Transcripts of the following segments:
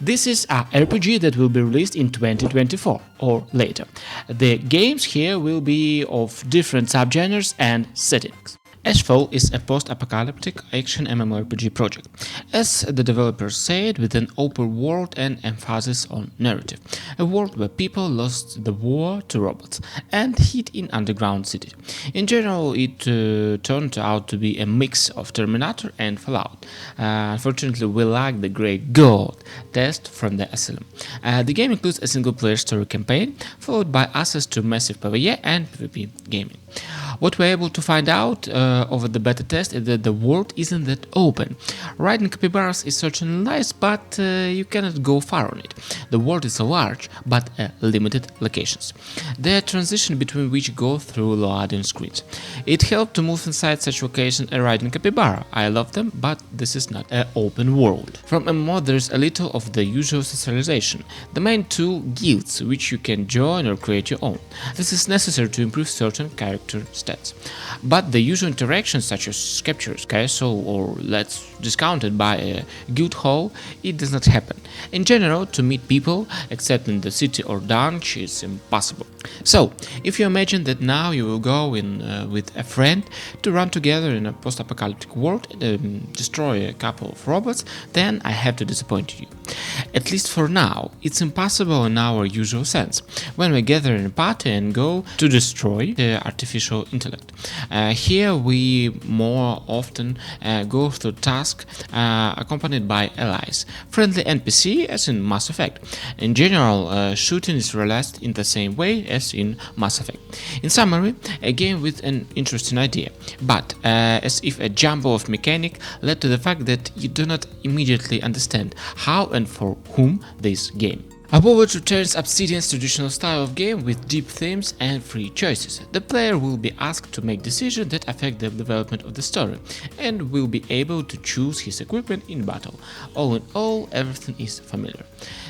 This is a RPG that will be released in 2024 or later. The games here will be of different subgenres and settings. Ashfall is a post-apocalyptic action MMORPG project, as the developers said, with an open world and emphasis on narrative. A world where people lost the war to robots and hid in underground cities. In general, it turned out to be a mix of Terminator and Fallout. Unfortunately, we lack the great gold test from the Asylum. The game includes a single-player story campaign, followed by access to massive PvE and PvP gaming. What we're able to find out over the beta test is that the world isn't that open. Riding capybaras is certainly nice, but you cannot go far on it. The world is large, but limited locations. The transition between which go through loading screens. It helped to move inside such location a riding capybara. I love them, but this is not an open world. From MMO there is a little of the usual socialization. The main two guilds, which you can join or create your own. This is necessary to improve certain character stats. But the usual interactions such as captures, castle, or let's discount it by a guild hall, it does not happen. In general, to meet people, except in the city or dungeon, is impossible. So, if you imagine that now you will go in with a friend to run together in a post-apocalyptic world and destroy a couple of robots, then I have to disappoint you. At least for now, it's impossible in our usual sense, when we gather in a party and go to destroy the artificial intellect. Here we more often go through tasks accompanied by allies, friendly NPC as in Mass Effect. In general, shooting is realized in the same way as in Mass Effect. In summary, a game with an interesting idea, but as if a jumble of mechanic led to the fact that you do not immediately understand how and for whom this game. Avowed returns Obsidian's traditional style of game with deep themes and free choices. The player will be asked to make decisions that affect the development of the story, and will be able to choose his equipment in battle. All in all, everything is familiar.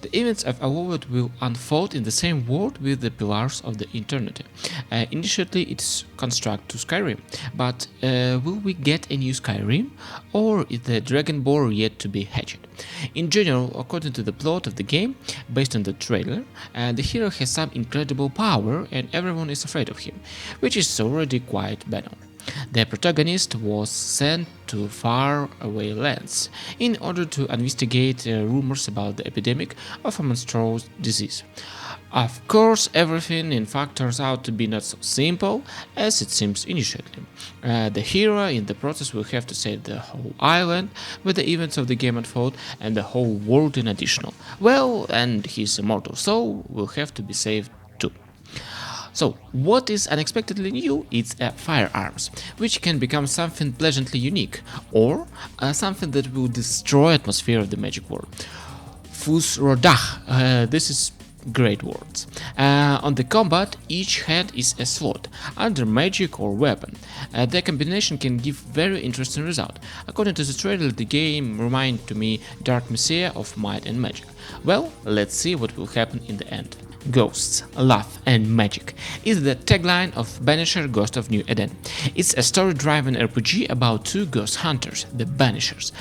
The events of Avowed will unfold in the same world with the pillars of the eternity. Initially it's construct to Skyrim, but will we get a new Skyrim, or is the Dragonborn yet to be hatched? In general, according to the plot of the game, based on the trailer, the hero has some incredible power and everyone is afraid of him, which is already quite banal. The protagonist was sent to faraway lands in order to investigate rumors about the epidemic of a monstrous disease. Of course, everything in fact turns out to be not so simple as it seems initially. The hero in the process will have to save the whole island, where the events of the game unfold, and the whole world in additional. Well, and his immortal soul will have to be saved too. So, what is unexpectedly new? It's firearms, which can become something pleasantly unique, or something that will destroy the atmosphere of the magic world. Fus Rodach, this is great words. On the combat, each hand is a slot, under magic or weapon. The combination can give very interesting result. According to the trailer, the game reminds to me Dark Messiah of Might and Magic. Well, let's see what will happen in the end. Ghosts, Love and Magic is the tagline of Banishers Ghost of New Eden. It's a story-driven RPG about two ghost hunters, the Banishers,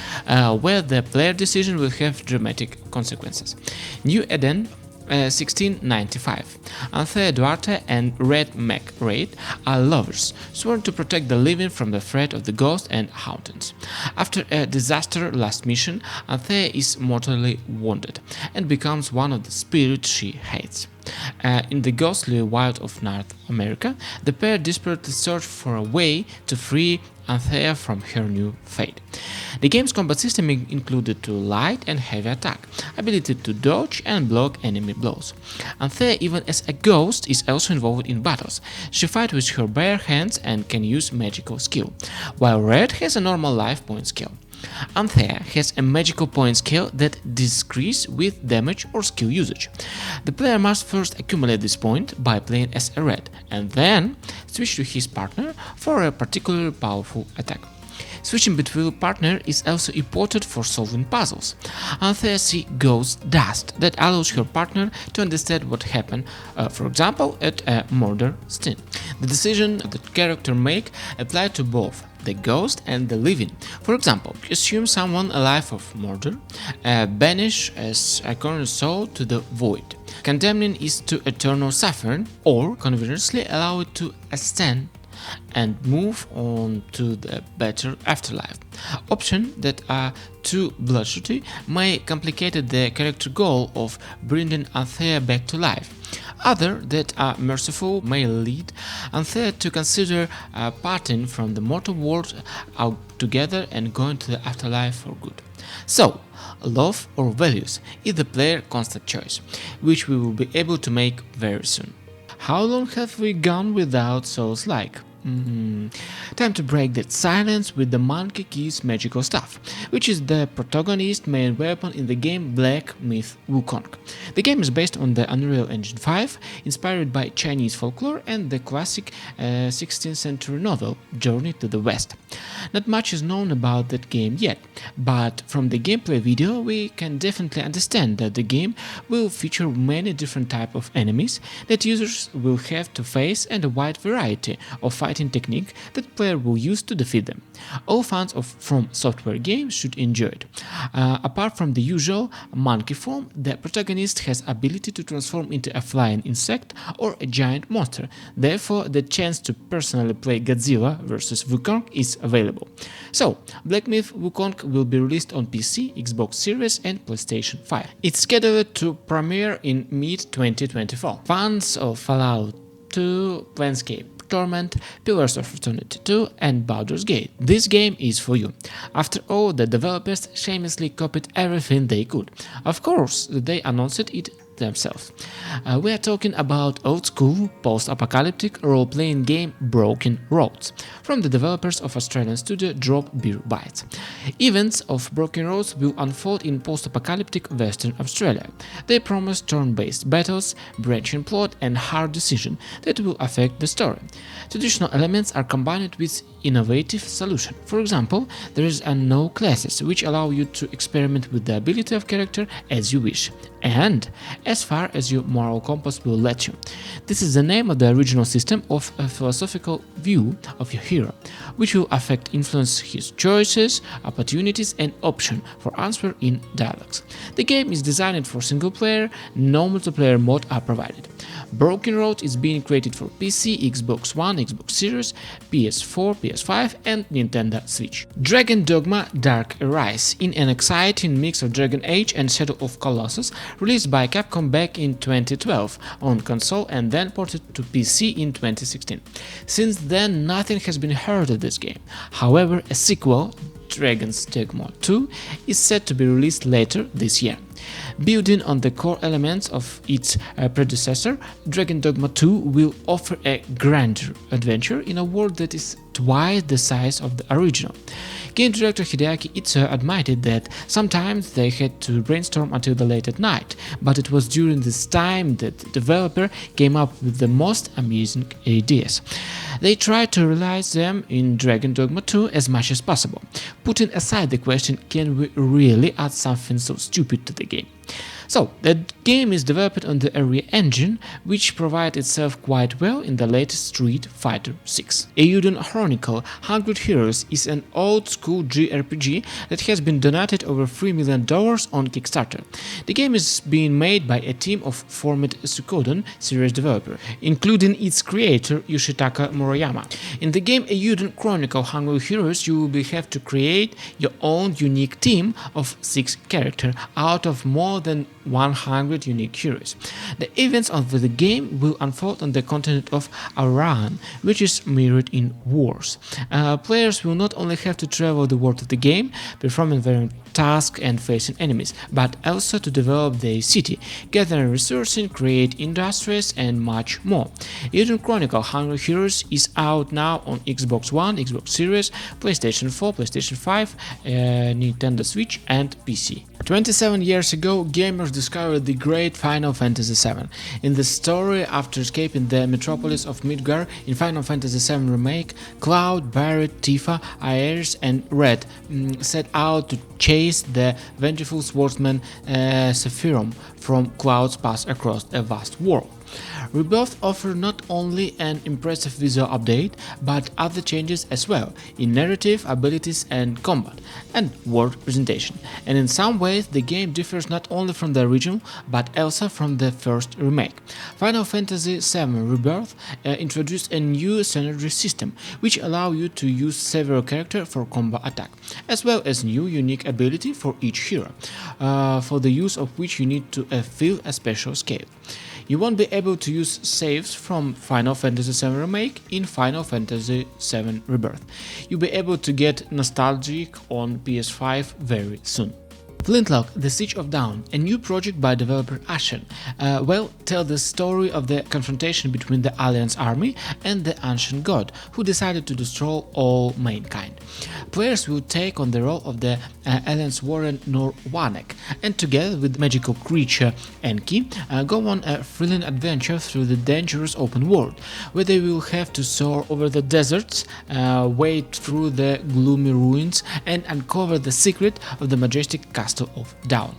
where the player decision will have dramatic consequences. New Eden 1695. Anthea Duarte and Red Mac Raid are lovers, sworn to protect the living from the threat of the ghosts and hauntings. After a disaster last mission, Anthea is mortally wounded and becomes one of the spirits she hates. In the ghostly wild of North America, the pair desperately search for a way to free Anthea from her new fate. The game's combat system included light and heavy attack, ability to dodge and block enemy blows. Anthea, even as a ghost, is also involved in battles. She fights with her bare hands and can use magical skill, while Red has a normal life point skill. Anthea has a magical point skill that decreases with damage or skill usage. The player must first accumulate this point by playing as a red, and then switch to his partner for a particularly powerful attack. Switching between partner is also important for solving puzzles. Anthea sees ghost dust that allows her partner to understand what happened, for example, at a murder scene. The decision the character makes apply to both the ghost and the living. For example, assume someone alive of murder, banish as a corner soul to the void, condemning it to eternal suffering, or conversely allow it to ascend and move on to the better afterlife. Options that are too bloodshotty may complicate the character goal of bringing Anthea back to life. Others that are merciful may lead Anthea to consider parting from the mortal world altogether and going to the afterlife for good. So, love or values is the player's constant choice, which we will be able to make very soon. How long have we gone without sauce-like? Time to break that silence with the Monkey Key's magical staff, which is the protagonist's main weapon in the game Black Myth Wukong. The game is based on the Unreal Engine 5, inspired by Chinese folklore and the classic 16th century novel Journey to the West. Not much is known about that game yet, but from the gameplay video we can definitely understand that the game will feature many different types of enemies that users will have to face and a wide variety of fighting technique that player will use to defeat them. All fans of From Software games should enjoy it. Apart from the usual monkey form, the protagonist has ability to transform into a flying insect or a giant monster. Therefore, the chance to personally play Godzilla vs Wukong is available. So, Black Myth Wukong will be released on PC, Xbox Series and PlayStation 5. It's scheduled to premiere in mid-2024. Fans of Fallout 2, Planescape Torment, Pillars of Eternity 2 and Baldur's Gate. This game is for you. After all, the developers shamelessly copied everything they could. Of course, they announced it themselves. We are talking about old-school, post-apocalyptic role-playing game Broken Roads, from the developers of Australian studio Drop Beer Bites. Events of Broken Roads will unfold in post-apocalyptic Western Australia. They promise turn-based battles, branching plot and hard decisions that will affect the story. Traditional elements are combined with innovative solution. For example, there is a no classes, which allow you to experiment with the ability of character as you wish, and as far as your moral compass will let you. This is the name of the original system of a philosophical view of your hero, which will influence his choices, opportunities and options for answer in dialogues. The game is designed for single player, no multiplayer mode are provided. Broken Road is being created for PC, Xbox One, Xbox Series, PS4, PS5 and Nintendo Switch. Dragon Dogma Dark Arise, in an exciting mix of Dragon Age and Shadow of Colossus, released by Capcom back in 2012 on console and then ported to PC in 2016. Since then, nothing has been heard of this game. However, a sequel, Dragon's Dogma 2, is set to be released later this year. Building on the core elements of its predecessor, Dragon Dogma 2 will offer a grander adventure in a world that is twice the size of the original. Game director Hideaki Itsuya admitted that sometimes they had to brainstorm until the late at night, but it was during this time that the developer came up with the most amazing ideas. They tried to realize them in Dragon Dogma 2 as much as possible, putting aside the question, can we really add something so stupid to the game? So, the game is developed on the Area engine, which provides itself quite well in the latest Street Fighter 6. Eiyuden Chronicle 100 Heroes is an old-school JRPG that has been donated over $3 million on Kickstarter. The game is being made by a team of former Suikoden series developer, including its creator Yoshitaka Murayama. In the game Eiyuden Chronicle 100 Heroes, you will have to create your own unique team of 6 characters out of more than 100 unique heroes. The events of the game will unfold on the continent of Aran, which is mirrored in Wars. Players will not only have to travel the world of the game, performing various tasks and facing enemies, but also to develop their city, gathering resources, create industries, and much more. Eiyuden Chronicle 100 Heroes is out now on Xbox One, Xbox Series, PlayStation 4, PlayStation 5, Nintendo Switch, and PC. 27 years ago, gamers discovered the great Final Fantasy VII. In the story, after escaping the metropolis of Midgar in Final Fantasy VII Remake, Cloud, Barret, Tifa, Aerys, and Red set out to chase the vengeful swordsman Sephiroth from Cloud's path across a vast world. Rebirth offers not only an impressive visual update, but other changes as well in narrative, abilities and combat, and world presentation. And in some ways the game differs not only from the original, but also from the first remake. Final Fantasy VII Rebirth introduced a new synergy system, which allows you to use several characters for combat attack, as well as new unique ability for each hero, for the use of which you need to fill a special scale. You won't be able to use saves from Final Fantasy VII Remake in Final Fantasy VII Rebirth. You'll be able to get nostalgic on PS5 very soon. Flintlock, The Siege of Dawn, a new project by developer Ashfall, tells the story of the confrontation between the Alliance army and the Ancient God, who decided to destroy all mankind. Players will take on the role of the Alliance warrior Norwanek, and together with magical creature Enki, go on a thrilling adventure through the dangerous open world, where they will have to soar over the deserts, wade through the gloomy ruins, and uncover the secret of the majestic castle of Dawn.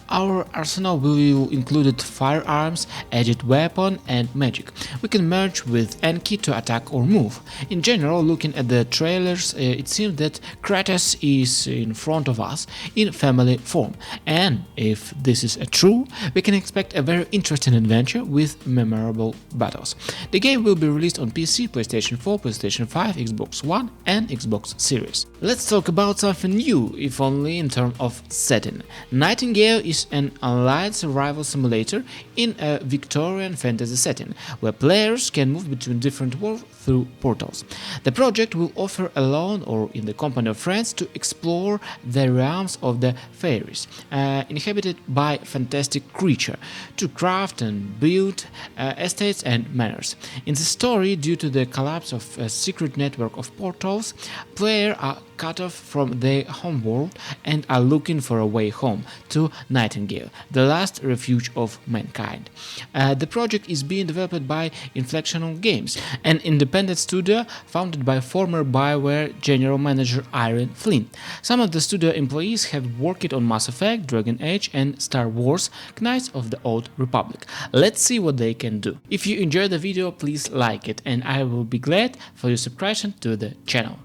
Our arsenal will include firearms, edged weapon and magic. We can merge with Enki to attack or move. In general, looking at the trailers, it seems that Kratos is in front of us in family form, and if this is true, we can expect a very interesting adventure with memorable battles. The game will be released on PC, PlayStation 4, PlayStation 5, Xbox One and Xbox Series. Let's talk about something new, if only in terms of setting. Nightingale is an online survival simulator in a Victorian fantasy setting, where players can move between different worlds through portals. The project will offer alone or in the company of friends to explore the realms of the fairies, inhabited by fantastic creatures, to craft and build estates and manors. In the story, due to the collapse of a secret network of portals, players are cut off from their homeworld and are looking for a way home to Nightingale, the last refuge of mankind. The project is being developed by Inflectional Games, an independent studio founded by former BioWare general manager Aaron Flynn. Some of the studio employees have worked on Mass Effect, Dragon Age and Star Wars Knights of the Old Republic. Let's see what they can do. If you enjoyed the video, please like it, and I will be glad for your subscription to the channel.